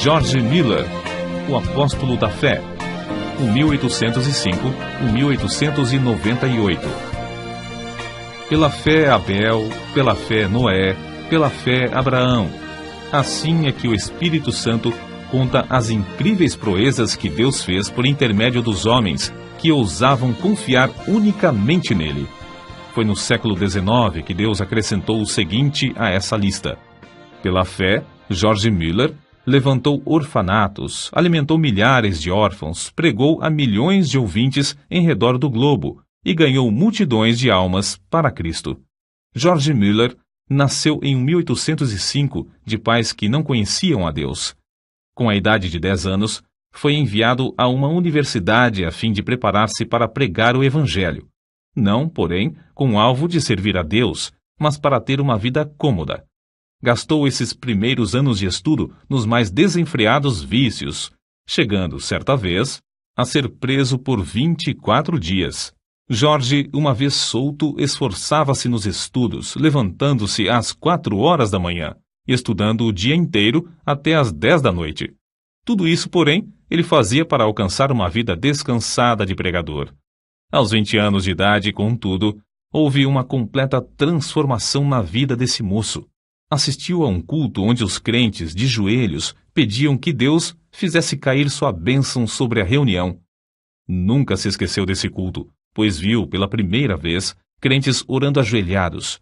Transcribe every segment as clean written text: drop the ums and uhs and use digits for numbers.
George Miller, o apóstolo da fé, 1805-1898. Pela fé Abel, pela fé Noé, pela fé Abraão. Assim é que o Espírito Santo conta as incríveis proezas que Deus fez por intermédio dos homens que ousavam confiar unicamente nele. Foi no século XIX que Deus acrescentou o seguinte a essa lista. Pela fé, George Miller levantou orfanatos, alimentou milhares de órfãos, pregou a milhões de ouvintes em redor do globo e ganhou multidões de almas para Cristo. George Miller nasceu em 1805 de pais que não conheciam a Deus. Com a idade de 10 anos, foi enviado a uma universidade a fim de preparar-se para pregar o Evangelho. Não, porém, com o alvo de servir a Deus, mas para ter uma vida cômoda. Gastou esses primeiros anos de estudo nos mais desenfreados vícios, chegando, certa vez, a ser preso por 24 dias. George, uma vez solto, esforçava-se nos estudos, levantando-se às 4 horas da manhã, estudando o dia inteiro até às 10 da noite. Tudo isso, porém, ele fazia para alcançar uma vida descansada de pregador. Aos 20 anos de idade, contudo, houve uma completa transformação na vida desse moço. Assistiu a um culto onde os crentes, de joelhos, pediam que Deus fizesse cair sua bênção sobre a reunião. Nunca se esqueceu desse culto, pois viu, pela primeira vez, crentes orando ajoelhados.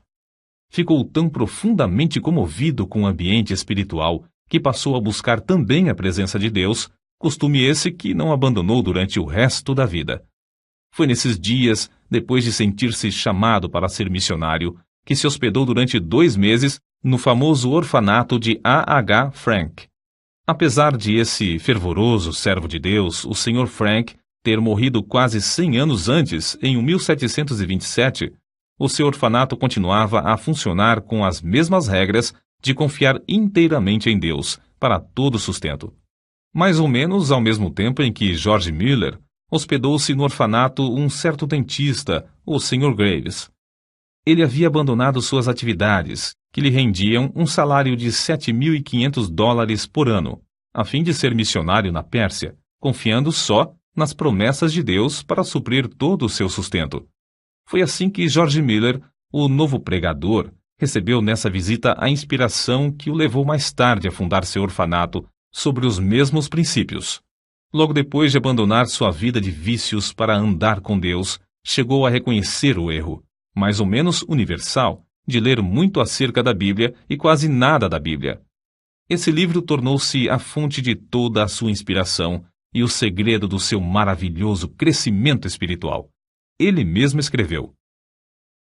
Ficou tão profundamente comovido com o ambiente espiritual que passou a buscar também a presença de Deus, costume esse que não abandonou durante o resto da vida. Foi nesses dias, depois de sentir-se chamado para ser missionário, que se hospedou durante 2 meses no famoso orfanato de A.H. Frank. Apesar de esse fervoroso servo de Deus, o Sr. Frank, ter morrido quase 100 anos antes, em 1727, o seu orfanato continuava a funcionar com as mesmas regras de confiar inteiramente em Deus para todo sustento. Mais ou menos ao mesmo tempo em que George Miller hospedou-se no orfanato um certo dentista, o Sr. Graves. Ele havia abandonado suas atividades, que lhe rendiam um salário de $7.500 por ano, a fim de ser missionário na Pérsia, confiando só nas promessas de Deus para suprir todo o seu sustento. Foi assim que George Miller, o novo pregador, recebeu nessa visita a inspiração que o levou mais tarde a fundar seu orfanato sobre os mesmos princípios. Logo depois de abandonar sua vida de vícios para andar com Deus, chegou a reconhecer o erro, mais ou menos universal, de ler muito acerca da Bíblia e quase nada da Bíblia. Esse livro tornou-se a fonte de toda a sua inspiração e o segredo do seu maravilhoso crescimento espiritual. Ele mesmo escreveu: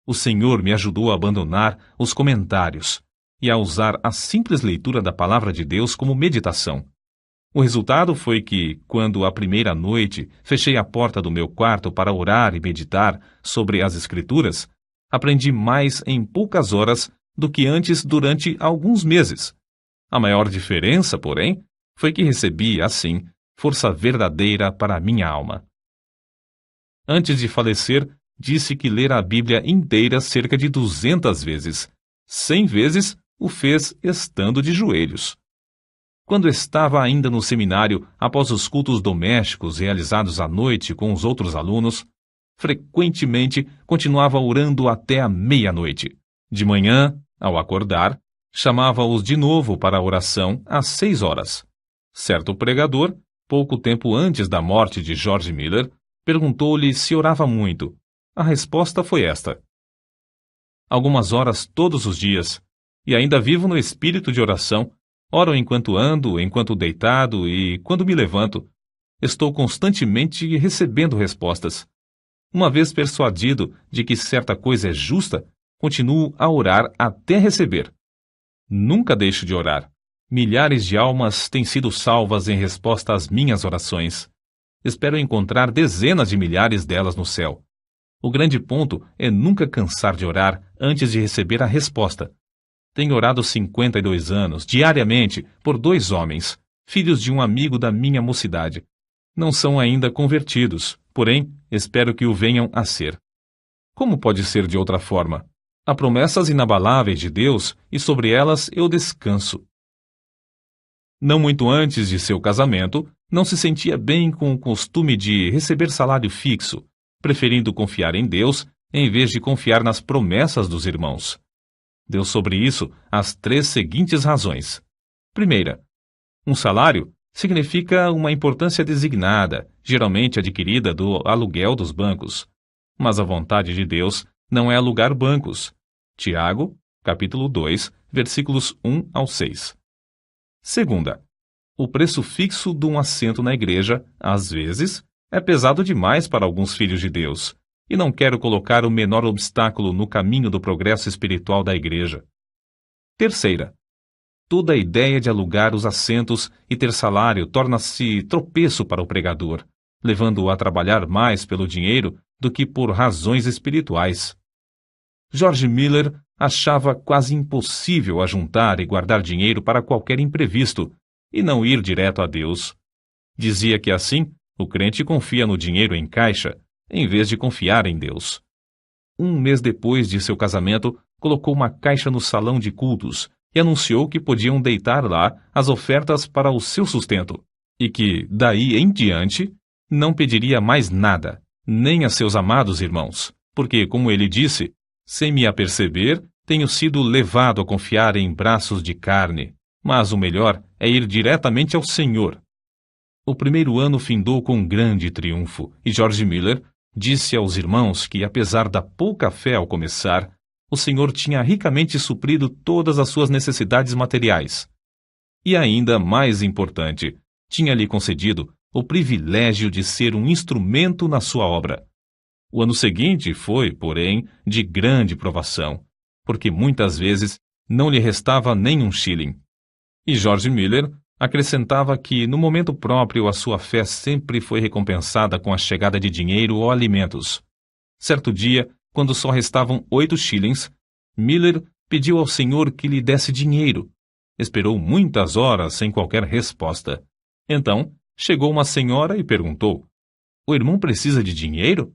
O Senhor me ajudou a abandonar os comentários e a usar a simples leitura da Palavra de Deus como meditação. O resultado foi que, quando a primeira noite fechei a porta do meu quarto para orar e meditar sobre as Escrituras, aprendi mais em poucas horas do que antes durante alguns meses. A maior diferença, porém, foi que recebi, assim, força verdadeira para a minha alma. Antes de falecer, disse que lera a Bíblia inteira cerca de 200 vezes. 100 vezes o fez estando de joelhos. Quando estava ainda no seminário, após os cultos domésticos realizados à noite com os outros alunos, frequentemente continuava orando até a meia-noite. De manhã, ao acordar, chamava-os de novo para a oração às 6 horas. Certo pregador, pouco tempo antes da morte de George Miller, perguntou-lhe se orava muito. A resposta foi esta: algumas horas todos os dias, e ainda vivo no espírito de oração. Oro enquanto ando, enquanto deitado e quando me levanto. Estou constantemente recebendo respostas. Uma vez persuadido de que certa coisa é justa, continuo a orar até receber. Nunca deixo de orar. Milhares de almas têm sido salvas em resposta às minhas orações. Espero encontrar dezenas de milhares delas no céu. O grande ponto é nunca cansar de orar antes de receber a resposta. Tenho orado 52 anos, diariamente, por 2 homens, filhos de um amigo da minha mocidade. Não são ainda convertidos, porém, espero que o venham a ser. Como pode ser de outra forma? Há promessas inabaláveis de Deus e sobre elas eu descanso. Não muito antes de seu casamento, não se sentia bem com o costume de receber salário fixo, preferindo confiar em Deus em vez de confiar nas promessas dos irmãos. Deu sobre isso as 3 seguintes razões. Primeira, um salário significa uma importância designada, geralmente adquirida do aluguel dos bancos. Mas a vontade de Deus não é alugar bancos. Tiago, capítulo 2, versículos 1 ao 6. Segunda, o preço fixo de um assento na igreja, às vezes, é pesado demais para alguns filhos de Deus, e não quero colocar o menor obstáculo no caminho do progresso espiritual da igreja. Terceira, toda a ideia de alugar os assentos e ter salário torna-se tropeço para o pregador, levando-o a trabalhar mais pelo dinheiro do que por razões espirituais. George Miller achava quase impossível ajuntar e guardar dinheiro para qualquer imprevisto e não ir direto a Deus. Dizia que assim o crente confia no dinheiro em caixa, em vez de confiar em Deus. Um mês depois de seu casamento, colocou uma caixa no salão de cultos e anunciou que podiam deitar lá as ofertas para o seu sustento, e que, daí em diante, não pediria mais nada, nem a seus amados irmãos, porque, como ele disse, sem me aperceber, tenho sido levado a confiar em braços de carne, mas o melhor é ir diretamente ao Senhor. O primeiro ano findou com grande triunfo, e George Miller disse aos irmãos que, apesar da pouca fé ao começar, o Senhor tinha ricamente suprido todas as suas necessidades materiais. E ainda mais importante, tinha-lhe concedido o privilégio de ser um instrumento na sua obra. O ano seguinte foi, porém, de grande provação, porque muitas vezes não lhe restava nem um shilling. E George Miller acrescentava que, no momento próprio, a sua fé sempre foi recompensada com a chegada de dinheiro ou alimentos. Certo dia, quando só restavam 8 shillings, Miller pediu ao Senhor que lhe desse dinheiro. Esperou muitas horas sem qualquer resposta. Então, chegou uma senhora e perguntou: "O irmão precisa de dinheiro?"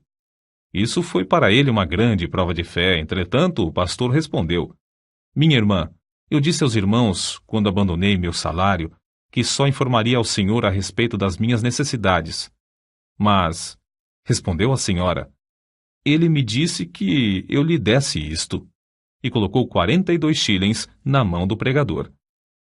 Isso foi para ele uma grande prova de fé. Entretanto, o pastor respondeu: "Minha irmã, eu disse aos irmãos, quando abandonei meu salário, que só informaria ao Senhor a respeito das minhas necessidades. Mas", respondeu a senhora, "ele me disse que eu lhe desse isto." E colocou 42 shillings na mão do pregador.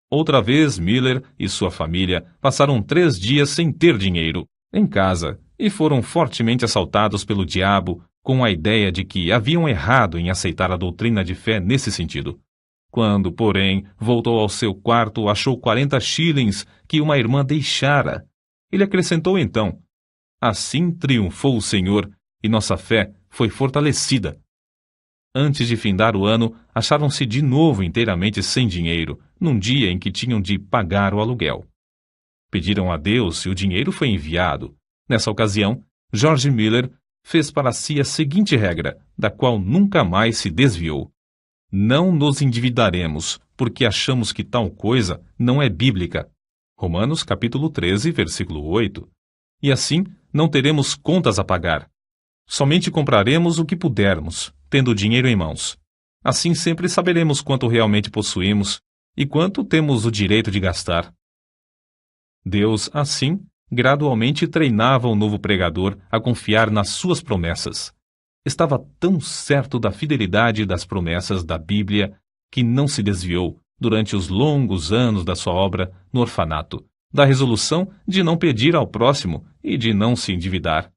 Outra vez, Miller e sua família passaram 3 dias sem ter dinheiro em casa e foram fortemente assaltados pelo diabo com a ideia de que haviam errado em aceitar a doutrina de fé nesse sentido. Quando, porém, voltou ao seu quarto, achou 40 shillings que uma irmã deixara. Ele acrescentou então: "Assim triunfou o Senhor e nossa fé foi fortalecida." Antes de findar o ano, acharam-se de novo inteiramente sem dinheiro, num dia em que tinham de pagar o aluguel. Pediram a Deus e o dinheiro foi enviado. Nessa ocasião, George Miller fez para si a seguinte regra, da qual nunca mais se desviou: "Não nos endividaremos, porque achamos que tal coisa não é bíblica." Romanos capítulo 13, versículo 8. E assim, não teremos contas a pagar. Somente compraremos o que pudermos, tendo o dinheiro em mãos. Assim sempre saberemos quanto realmente possuímos e quanto temos o direito de gastar. Deus, assim, gradualmente treinava o novo pregador a confiar nas suas promessas. Estava tão certo da fidelidade das promessas da Bíblia que não se desviou, durante os longos anos da sua obra no orfanato, da resolução de não pedir ao próximo e de não se endividar.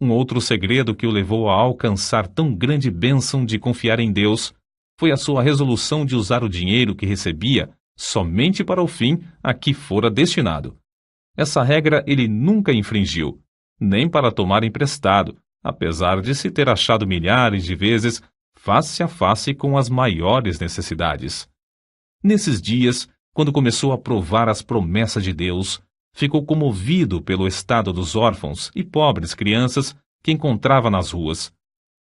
Um outro segredo que o levou a alcançar tão grande bênção de confiar em Deus foi a sua resolução de usar o dinheiro que recebia somente para o fim a que fora destinado. Essa regra ele nunca infringiu, nem para tomar emprestado, apesar de se ter achado milhares de vezes face a face com as maiores necessidades. Nesses dias, quando começou a provar as promessas de Deus, ficou comovido pelo estado dos órfãos e pobres crianças que encontrava nas ruas.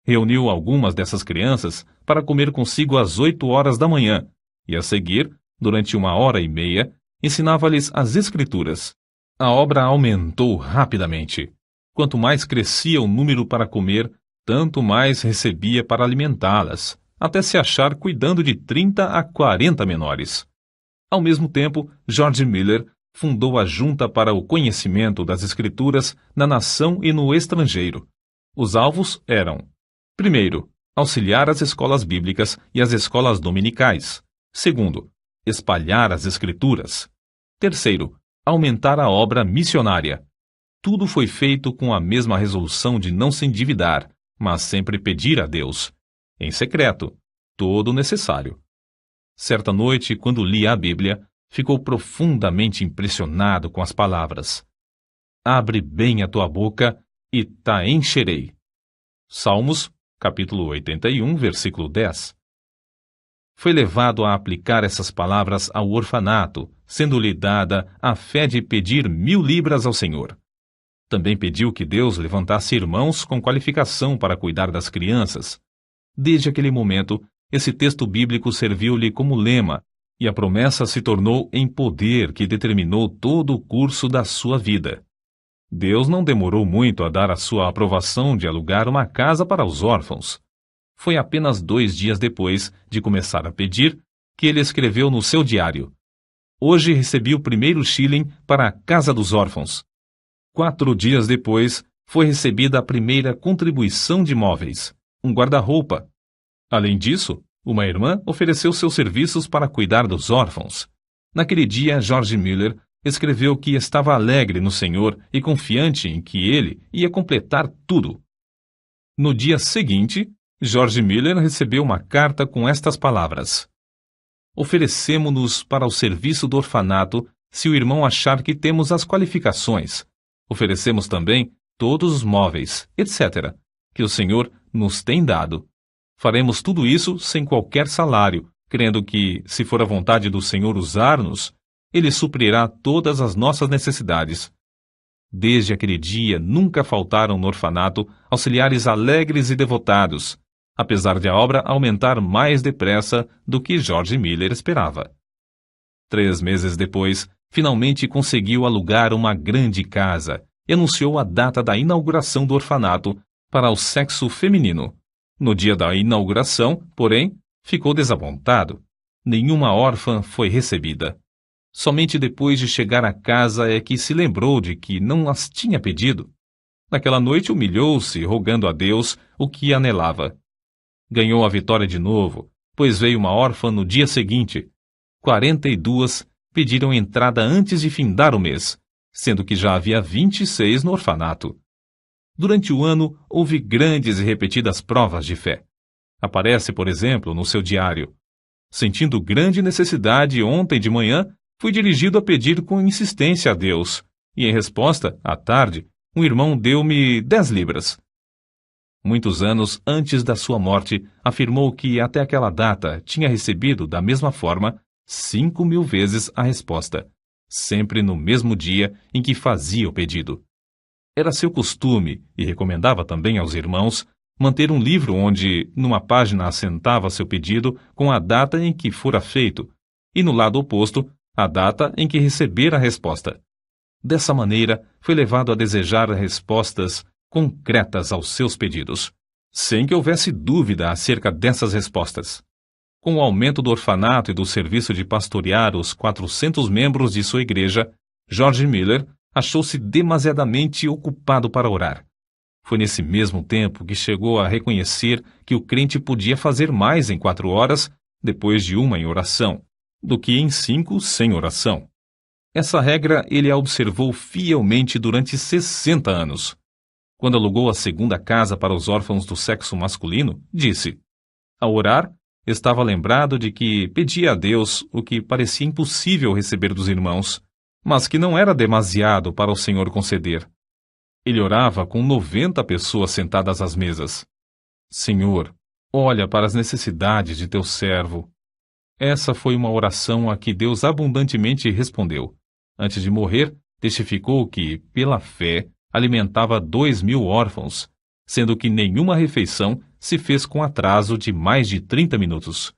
Reuniu algumas dessas crianças para comer consigo às 8 horas da manhã e, a seguir, durante 1h30, ensinava-lhes as Escrituras. A obra aumentou rapidamente. Quanto mais crescia o número para comer, tanto mais recebia para alimentá-las, até se achar cuidando de 30 a 40 menores. Ao mesmo tempo, George Miller fundou a Junta para o Conhecimento das Escrituras na nação e no estrangeiro. Os alvos eram: primeiro, auxiliar as escolas bíblicas e as escolas dominicais. Segundo, espalhar as Escrituras. Terceiro, aumentar a obra missionária. Tudo foi feito com a mesma resolução de não se endividar, mas sempre pedir a Deus, em secreto, todo o necessário. Certa noite, quando lia a Bíblia, ficou profundamente impressionado com as palavras: abre bem a tua boca e te encherei. Salmos, capítulo 81, versículo 10. Foi levado a aplicar essas palavras ao orfanato, sendo-lhe dada a fé de pedir 1.000 libras ao Senhor. Também pediu que Deus levantasse irmãos com qualificação para cuidar das crianças. Desde aquele momento, esse texto bíblico serviu-lhe como lema, e a promessa se tornou em poder que determinou todo o curso da sua vida. Deus não demorou muito a dar a sua aprovação de alugar uma casa para os órfãos. Foi apenas 2 dias depois de começar a pedir que ele escreveu no seu diário: hoje recebi o primeiro shilling para a Casa dos Órfãos. 4 dias depois, foi recebida a primeira contribuição de móveis, um guarda-roupa. Além disso, uma irmã ofereceu seus serviços para cuidar dos órfãos. Naquele dia, George Miller escreveu que estava alegre no Senhor e confiante em que ele ia completar tudo. No dia seguinte, George Miller recebeu uma carta com estas palavras: oferecemo-nos para o serviço do orfanato se o irmão achar que temos as qualificações. Oferecemos também todos os móveis, etc., que o Senhor nos tem dado. Faremos tudo isso sem qualquer salário, crendo que, se for a vontade do Senhor usar-nos, Ele suprirá todas as nossas necessidades. Desde aquele dia, nunca faltaram no orfanato auxiliares alegres e devotados, apesar de a obra aumentar mais depressa do que George Miller esperava. 3 meses depois, finalmente conseguiu alugar uma grande casa e anunciou a data da inauguração do orfanato para o sexo feminino. No dia da inauguração, porém, ficou desapontado. Nenhuma órfã foi recebida. Somente depois de chegar à casa é que se lembrou de que não as tinha pedido. Naquela noite humilhou-se, rogando a Deus o que anelava. Ganhou a vitória de novo, pois veio uma órfã no dia seguinte. 42 pediram entrada antes de findar o mês, sendo que já havia 26 no orfanato. Durante o ano, houve grandes e repetidas provas de fé. Aparece, por exemplo, no seu diário: sentindo grande necessidade ontem de manhã, fui dirigido a pedir com insistência a Deus, e em resposta, à tarde, um irmão deu-me 10 libras. Muitos anos antes da sua morte, afirmou que até aquela data tinha recebido da mesma forma 5.000 vezes a resposta, sempre no mesmo dia em que fazia o pedido. Era seu costume, e recomendava também aos irmãos, manter um livro onde, numa página, assentava seu pedido com a data em que fora feito, e no lado oposto, a data em que recebera a resposta. Dessa maneira, foi levado a desejar respostas concretas aos seus pedidos, sem que houvesse dúvida acerca dessas respostas. Com o aumento do orfanato e do serviço de pastorear os 400 membros de sua igreja, George Miller achou-se demasiadamente ocupado para orar. Foi nesse mesmo tempo que chegou a reconhecer que o crente podia fazer mais em 4 horas, depois de uma em oração, do que em 5 sem oração. Essa regra ele a observou fielmente durante 60 anos. Quando alugou a segunda casa para os órfãos do sexo masculino, disse: ao orar, estava lembrado de que pedia a Deus o que parecia impossível receber dos irmãos, mas que não era demasiado para o Senhor conceder. Ele orava com 90 pessoas sentadas às mesas. Senhor, olha para as necessidades de teu servo. Essa foi uma oração a que Deus abundantemente respondeu. Antes de morrer, testificou que, pela fé, alimentava 2.000 órfãos, sendo que nenhuma refeição se fez com atraso de mais de 30 minutos.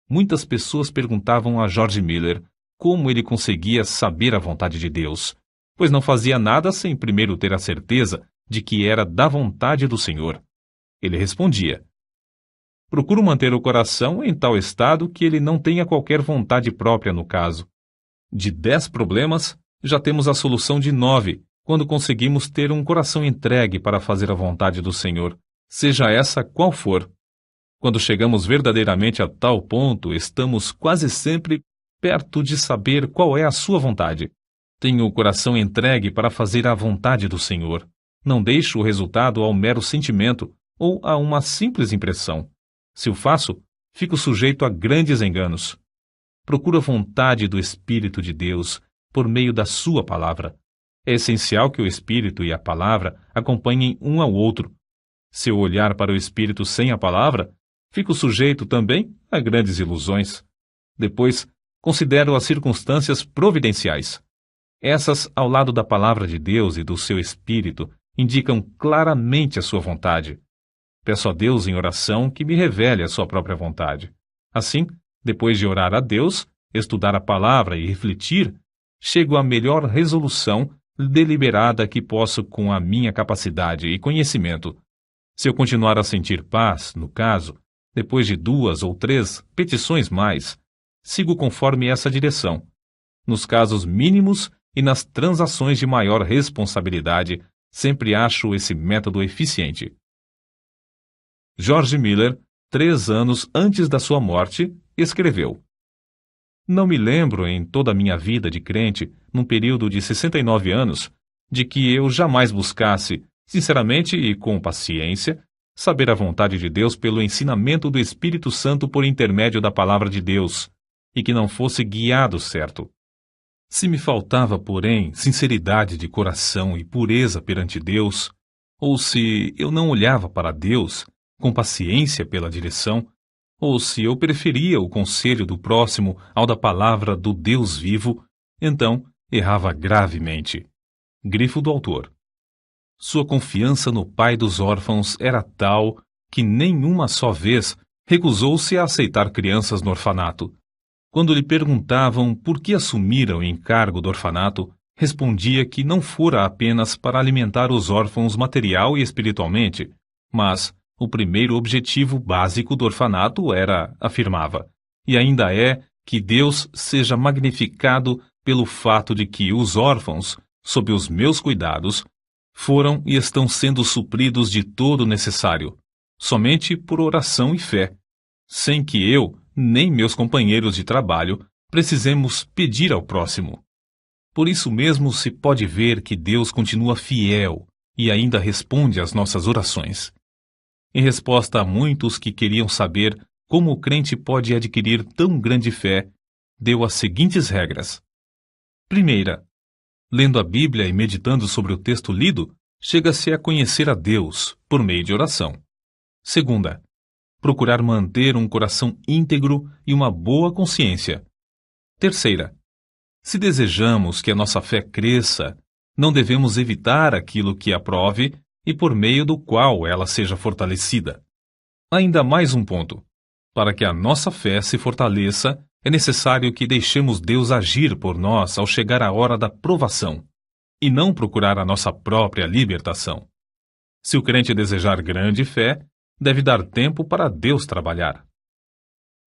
Muitas pessoas perguntavam a George Miller como ele conseguia saber a vontade de Deus, pois não fazia nada sem primeiro ter a certeza de que era da vontade do Senhor. Ele respondia: Procuro manter o coração em tal estado que ele não tenha qualquer vontade própria no caso. De 10 problemas, já temos a solução de 9, quando conseguimos ter um coração entregue para fazer a vontade do Senhor, seja essa qual for. Quando chegamos verdadeiramente a tal ponto, estamos quase sempre perto de saber qual é a sua vontade. Tenho o coração entregue para fazer a vontade do Senhor. Não deixo o resultado ao mero sentimento ou a uma simples impressão. Se o faço, fico sujeito a grandes enganos. Procuro a vontade do Espírito de Deus por meio da sua palavra. É essencial que o Espírito e a palavra acompanhem um ao outro. Se eu olhar para o Espírito sem a palavra, fico sujeito também a grandes ilusões. Depois, considero as circunstâncias providenciais. Essas, ao lado da palavra de Deus e do seu Espírito, indicam claramente a sua vontade. Peço a Deus em oração que me revele a sua própria vontade. Assim, depois de orar a Deus, estudar a palavra e refletir, chego à melhor resolução deliberada que posso com a minha capacidade e conhecimento. Se eu continuar a sentir paz, no caso, depois de 2 ou 3 petições mais, sigo conforme essa direção. Nos casos mínimos e nas transações de maior responsabilidade, sempre acho esse método eficiente. George Miller, 3 anos antes da sua morte, escreveu: Não me lembro em toda a minha vida de crente, num período de 69 anos, de que eu jamais buscasse, sinceramente e com paciência, saber a vontade de Deus pelo ensinamento do Espírito Santo por intermédio da palavra de Deus, e que não fosse guiado certo. Se me faltava, porém, sinceridade de coração e pureza perante Deus, ou se eu não olhava para Deus com paciência pela direção, ou se eu preferia o conselho do próximo ao da palavra do Deus vivo, então errava gravemente. Grifo do autor. Sua confiança no pai dos órfãos era tal que nenhuma só vez recusou-se a aceitar crianças no orfanato. Quando lhe perguntavam por que assumira o encargo do orfanato, respondia que não fora apenas para alimentar os órfãos material e espiritualmente, mas o primeiro objetivo básico do orfanato era, afirmava, e ainda é, que Deus seja magnificado pelo fato de que os órfãos, sob os meus cuidados, foram e estão sendo supridos de todo o necessário, somente por oração e fé, sem que eu, nem meus companheiros de trabalho, precisemos pedir ao próximo. Por isso mesmo se pode ver que Deus continua fiel e ainda responde às nossas orações. Em resposta a muitos que queriam saber como o crente pode adquirir tão grande fé, deu as seguintes regras. Primeira, lendo a Bíblia e meditando sobre o texto lido, chega-se a conhecer a Deus por meio de oração. Segunda, procurar manter um coração íntegro e uma boa consciência. Terceira, se desejamos que a nossa fé cresça, não devemos evitar aquilo que a prove e por meio do qual ela seja fortalecida. Ainda mais um ponto. Para que a nossa fé se fortaleça, é necessário que deixemos Deus agir por nós ao chegar a hora da provação, e não procurar a nossa própria libertação. Se o crente desejar grande fé, deve dar tempo para Deus trabalhar.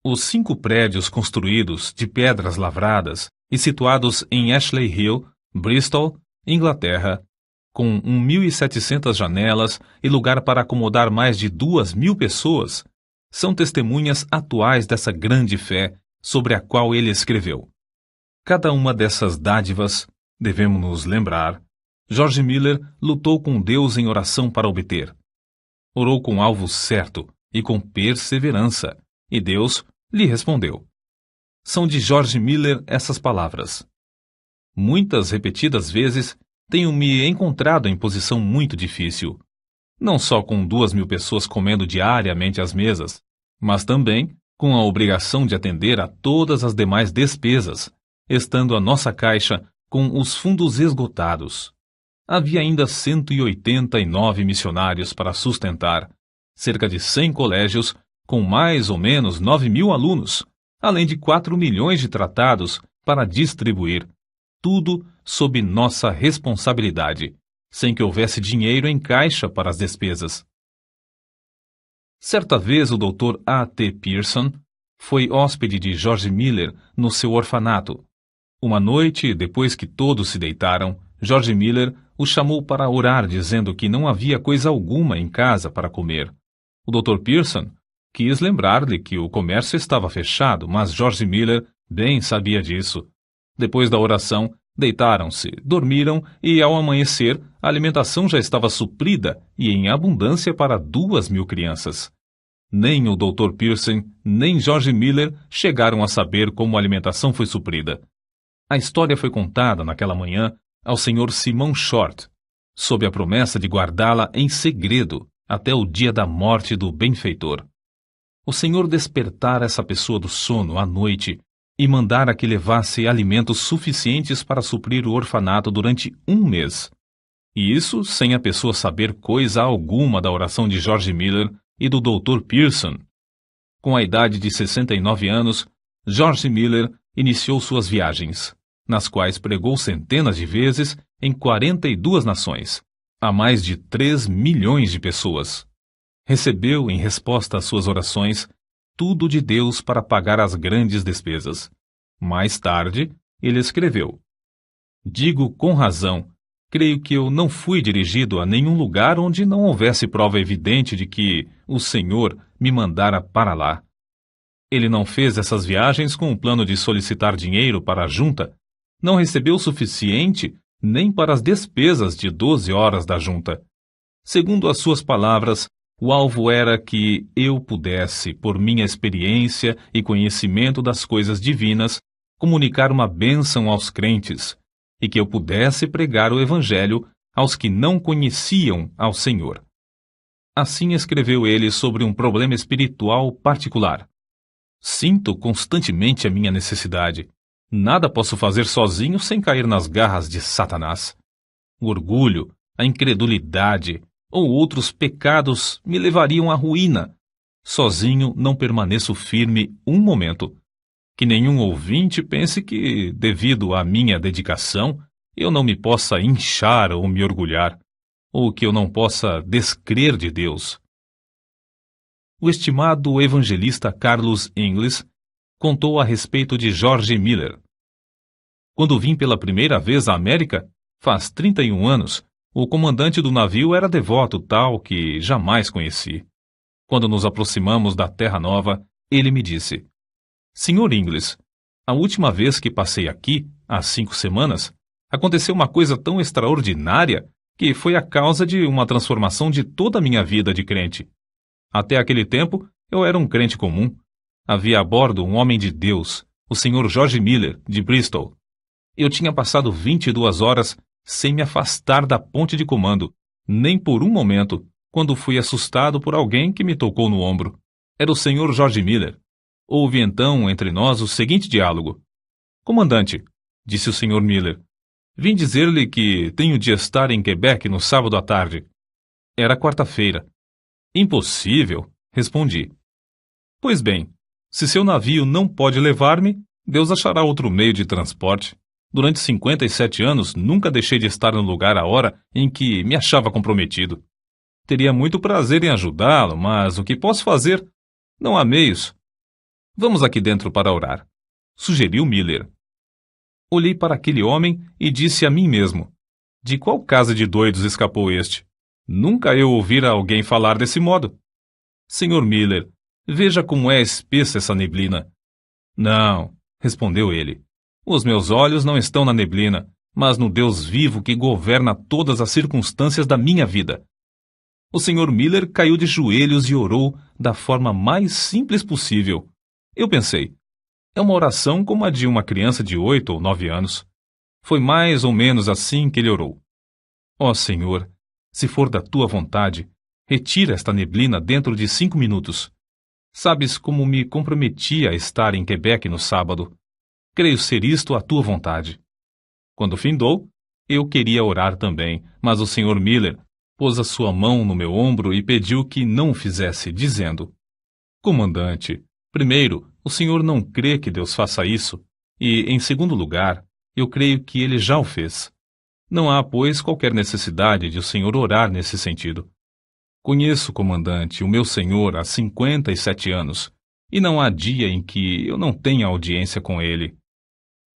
Os 5 prédios construídos de pedras lavradas e situados em Ashley Hill, Bristol, Inglaterra, com 1.700 janelas e lugar para acomodar mais de 2.000 pessoas, são testemunhas atuais dessa grande fé sobre a qual ele escreveu. Cada uma dessas dádivas, devemos nos lembrar, George Miller lutou com Deus em oração para obter. Orou com alvo certo e com perseverança, e Deus lhe respondeu. São de George Miller essas palavras. Muitas repetidas vezes tenho me encontrado em posição muito difícil, não só com 2.000 pessoas comendo diariamente às mesas, mas também com a obrigação de atender a todas as demais despesas, estando a nossa caixa com os fundos esgotados. Havia ainda 189 missionários para sustentar, cerca de 100 colégios com mais ou menos 9.000 alunos, além de 4 milhões de tratados para distribuir, tudo sob nossa responsabilidade, sem que houvesse dinheiro em caixa para as despesas. Certa vez o Dr. A. T. Pierson foi hóspede de George Miller no seu orfanato. Uma noite, depois que todos se deitaram, George Miller o chamou para orar, dizendo que não havia coisa alguma em casa para comer. O Dr. Pierson quis lembrar-lhe que o comércio estava fechado, mas George Miller bem sabia disso. Depois da oração, deitaram-se, dormiram e, ao amanhecer, a alimentação já estava suprida e em abundância para 2.000 crianças. Nem o Dr. Pierson, nem George Miller chegaram a saber como a alimentação foi suprida. A história foi contada naquela manhã ao Sr. Simon Short, sob a promessa de guardá-la em segredo até o dia da morte do benfeitor. O Senhor despertara essa pessoa do sono à noite e mandara que levasse alimentos suficientes para suprir o orfanato durante 1 mês. E isso sem a pessoa saber coisa alguma da oração de George Miller e do Dr. Pierson. Com a idade de 69 anos, George Miller iniciou suas viagens, nas quais pregou centenas de vezes em 42 nações, a mais de 3 milhões de pessoas. Recebeu, em resposta às suas orações, tudo de Deus para pagar as grandes despesas. Mais tarde, ele escreveu: "Digo com razão, creio que eu não fui dirigido a nenhum lugar onde não houvesse prova evidente de que o Senhor me mandara para lá." Ele não fez essas viagens com o plano de solicitar dinheiro para a junta, não recebeu o suficiente nem para as despesas de 12 horas da junta. Segundo as suas palavras, o alvo era que eu pudesse, por minha experiência e conhecimento das coisas divinas, comunicar uma bênção aos crentes, e que eu pudesse pregar o Evangelho aos que não conheciam ao Senhor. Assim escreveu ele sobre um problema espiritual particular. "Sinto constantemente a minha necessidade. Nada posso fazer sozinho sem cair nas garras de Satanás. O orgulho, a incredulidade ou outros pecados me levariam à ruína. Sozinho não permaneço firme um momento. Que nenhum ouvinte pense que, devido à minha dedicação, eu não me possa inchar ou me orgulhar, ou que eu não possa descrer de Deus." O estimado evangelista Carlos Ingles contou a respeito de George Miller. "Quando vim pela primeira vez à América, faz 31 anos, o comandante do navio era devoto tal que jamais conheci. Quando nos aproximamos da Terra Nova, ele me disse: 'Sr. Ingles, a última vez que passei aqui, há 5 semanas, aconteceu uma coisa tão extraordinária que foi a causa de uma transformação de toda a minha vida de crente. Até aquele tempo, eu era um crente comum. Havia a bordo um homem de Deus, o Sr. George Miller, de Bristol. Eu tinha passado 22 horas sem me afastar da ponte de comando, nem por um momento, quando fui assustado por alguém que me tocou no ombro. Era o Sr. George Miller. Houve então entre nós o seguinte diálogo: 'Comandante', disse o Sr. Miller, 'vim dizer-lhe que tenho de estar em Quebec no sábado à tarde.' Era quarta-feira. 'Impossível', respondi. 'Pois bem, se seu navio não pode levar-me, Deus achará outro meio de transporte. Durante 57 anos, nunca deixei de estar no lugar à hora em que me achava comprometido. Teria muito prazer em ajudá-lo, mas o que posso fazer? Não há meios. Vamos aqui dentro para orar', sugeriu Miller. Olhei para aquele homem e disse a mim mesmo: de qual casa de doidos escapou este? Nunca eu ouvira alguém falar desse modo. Sr. Miller, veja como é espessa essa neblina. Não, respondeu ele. Os meus olhos não estão na neblina, mas no Deus vivo que governa todas as circunstâncias da minha vida. O Sr. Miller caiu de joelhos e orou da forma mais simples possível. Eu pensei, é uma oração como a de uma criança de 8 ou 9 anos. Foi mais ou menos assim que ele orou. Ó Senhor, se for da tua vontade, retira esta neblina dentro de 5 minutos. Sabes como me comprometi a estar em Quebec no sábado. Creio ser isto a tua vontade. Quando findou, eu queria orar também, mas o Sr. Miller pôs a sua mão no meu ombro e pediu que não o fizesse, dizendo: Comandante, primeiro, o senhor não crê que Deus faça isso, e, em segundo lugar, eu creio que ele já o fez. Não há, pois, qualquer necessidade de o senhor orar nesse sentido. Conheço, comandante, o meu senhor há 57 anos, e não há dia em que eu não tenha audiência com ele.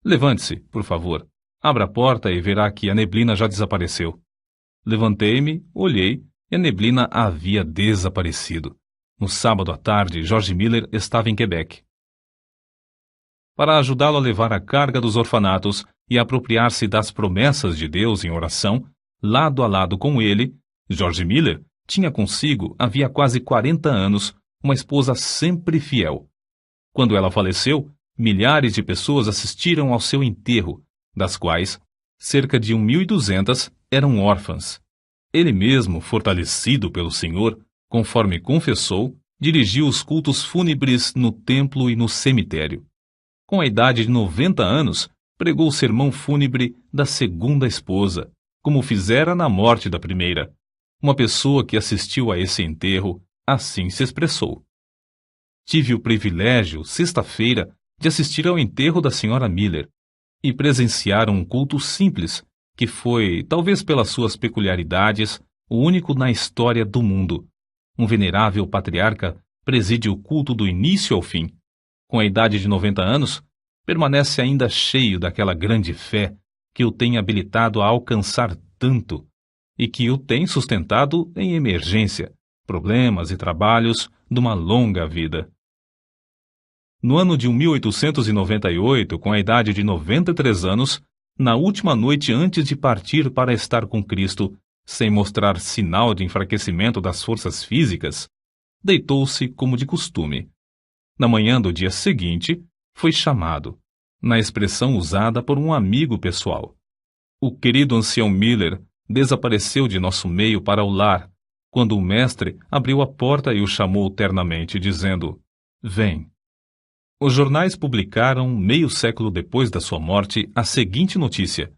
Levante-se, por favor. Abra a porta e verá que a neblina já desapareceu. Levantei-me, olhei, e a neblina havia desaparecido. No sábado à tarde, George Miller estava em Quebec. Para ajudá-lo a levar a carga dos orfanatos e apropriar-se das promessas de Deus em oração, lado a lado com ele, George Miller tinha consigo, havia quase 40 anos, uma esposa sempre fiel. Quando ela faleceu, milhares de pessoas assistiram ao seu enterro, das quais cerca de 1.200 eram órfãs. Ele mesmo, fortalecido pelo Senhor, conforme confessou, dirigiu os cultos fúnebres no templo e no cemitério. Com a idade de 90 anos, pregou o sermão fúnebre da segunda esposa, como fizera na morte da primeira. Uma pessoa que assistiu a esse enterro assim se expressou. Tive o privilégio, sexta-feira, de assistir ao enterro da senhora Miller e presenciar um culto simples, que foi, talvez pelas suas peculiaridades, o único na história do mundo. Um venerável patriarca preside o culto do início ao fim. Com a idade de 90 anos, permanece ainda cheio daquela grande fé que o tem habilitado a alcançar tanto e que o tem sustentado em emergência, problemas e trabalhos de uma longa vida. No ano de 1898, com a idade de 93 anos, na última noite antes de partir para estar com Cristo, sem mostrar sinal de enfraquecimento das forças físicas, deitou-se como de costume. Na manhã do dia seguinte, foi chamado, na expressão usada por um amigo pessoal. O querido ancião Miller desapareceu de nosso meio para o lar, quando o mestre abriu a porta e o chamou ternamente, dizendo: "Vem." Os jornais publicaram, meio século depois da sua morte, a seguinte notícia: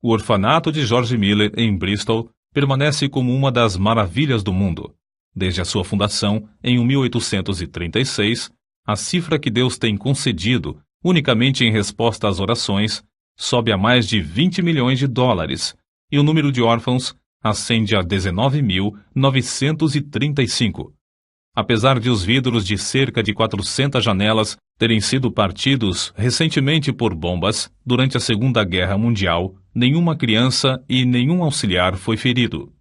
o orfanato de George Miller, em Bristol, permanece como uma das maravilhas do mundo. Desde a sua fundação, em 1836, a cifra que Deus tem concedido, unicamente em resposta às orações, sobe a mais de 20 milhões de dólares, e o número de órfãos ascende a 19.935. Apesar de os vidros de cerca de 400 janelas terem sido partidos recentemente por bombas durante a Segunda Guerra Mundial, nenhuma criança e nenhum auxiliar foi ferido.